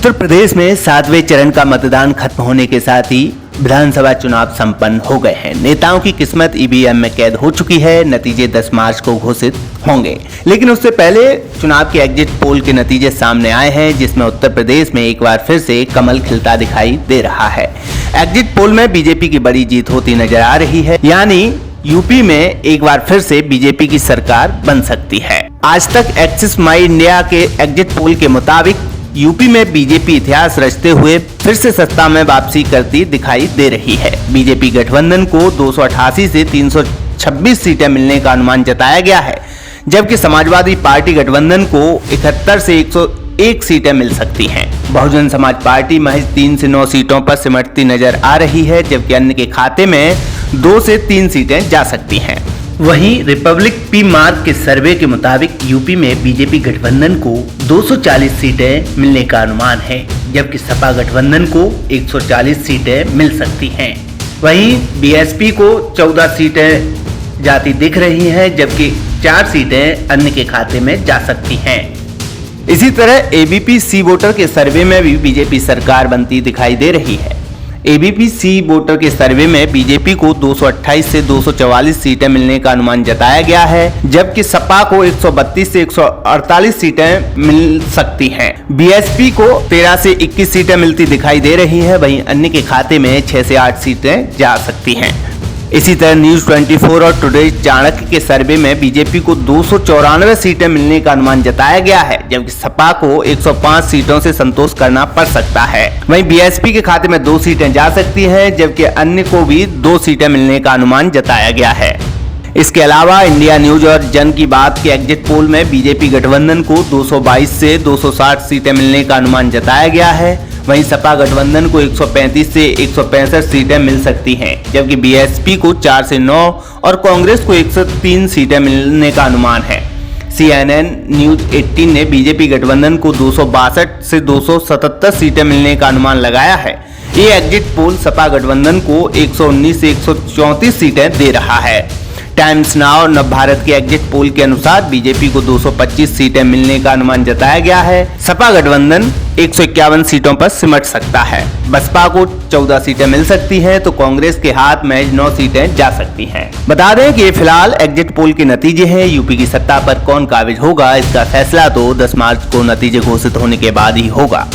उत्तर प्रदेश में 7वें चरण का मतदान खत्म होने के साथ ही विधानसभा चुनाव संपन्न हो गए हैं। नेताओं की किस्मत ईवीएम में कैद हो चुकी है। नतीजे 10 मार्च को घोषित होंगे, लेकिन उससे पहले चुनाव के एग्जिट पोल के नतीजे सामने आए हैं, जिसमें उत्तर प्रदेश में एक बार फिर से कमल खिलता दिखाई दे रहा है। एग्जिट पोल में बीजेपी की बड़ी जीत होती नजर आ रही है, यानी यूपी में एक बार फिर से बीजेपी की सरकार बन सकती है। आज तक एक्सिस माई इंडिया के एग्जिट पोल के मुताबिक यूपी में बीजेपी इतिहास रचते हुए फिर से सत्ता में वापसी करती दिखाई दे रही है। बीजेपी गठबंधन को 288 से 326 सीटें मिलने का अनुमान जताया गया है, जबकि समाजवादी पार्टी गठबंधन को 71 से 101 सीटें मिल सकती हैं। बहुजन समाज पार्टी महज 3 से 9 सीटों पर सिमटती नजर आ रही है, जबकि अन्य के खाते में 2 से 3 सीटें जा सकती हैं। वहीं रिपब्लिक पी मार्क के सर्वे के मुताबिक यूपी में बीजेपी गठबंधन को 240 सीटें मिलने का अनुमान है, जबकि सपा गठबंधन को 140 सीटें मिल सकती हैं। वहीं बीएसपी को 14 सीटें जाती दिख रही हैं, जबकि 4 सीटें अन्य के खाते में जा सकती हैं। इसी तरह एबीपी सी वोटर के सर्वे में भी बीजेपी सरकार बनती दिखाई दे रही है। एबीपी सी वोटर के सर्वे में बीजेपी को 228 से 244 सीटें मिलने का अनुमान जताया गया है, जबकि सपा को 132 से 148 सीटें मिल सकती हैं। बीएसपी को 13 से 21 सीटें मिलती दिखाई दे रही है, वहीं अन्य के खाते में 6 से 8 सीटें जा सकती हैं। इसी तरह न्यूज 24 और टुडे चाणक्य के सर्वे में बीजेपी को 294 सीटें मिलने का अनुमान जताया गया है, जबकि सपा को 105 सीटों से संतोष करना पड़ सकता है। वहीं बीएसपी के खाते में 2 सीटें जा सकती हैं, जबकि अन्य को भी 2 सीटें मिलने का अनुमान जताया गया है। इसके अलावा इंडिया न्यूज और जन की बात के एग्जिट पोल में बीजेपी गठबंधन को 222 से 260 सीटें मिलने का अनुमान जताया गया है। वहीं सपा गठबंधन को 135 से 165 सीटें मिल सकती हैं, जबकि बीएसपी को 4 से 9 और कांग्रेस को 103 सीटें मिलने का अनुमान है। CNN न्यूज 18 ने बीजेपी गठबंधन को 262 से 277 सीटें मिलने का अनुमान लगाया है। ये एग्जिट पोल सपा गठबंधन को 119 से 134 सीटें दे रहा है। टाइम्स नाउ नव भारत के एग्जिट पोल के अनुसार बीजेपी को 225 सीटें मिलने का अनुमान जताया गया है। सपा गठबंधन 151 सीटों पर सिमट सकता है। बसपा को 14 सीटें मिल सकती हैं, तो कांग्रेस के हाथ में 9 सीटें जा सकती हैं। बता दें कि ये फिलहाल एग्जिट पोल के नतीजे हैं। यूपी की सत्ता पर कौन काबिज होगा, इसका फैसला तो 10 मार्च को नतीजे घोषित होने के बाद ही होगा।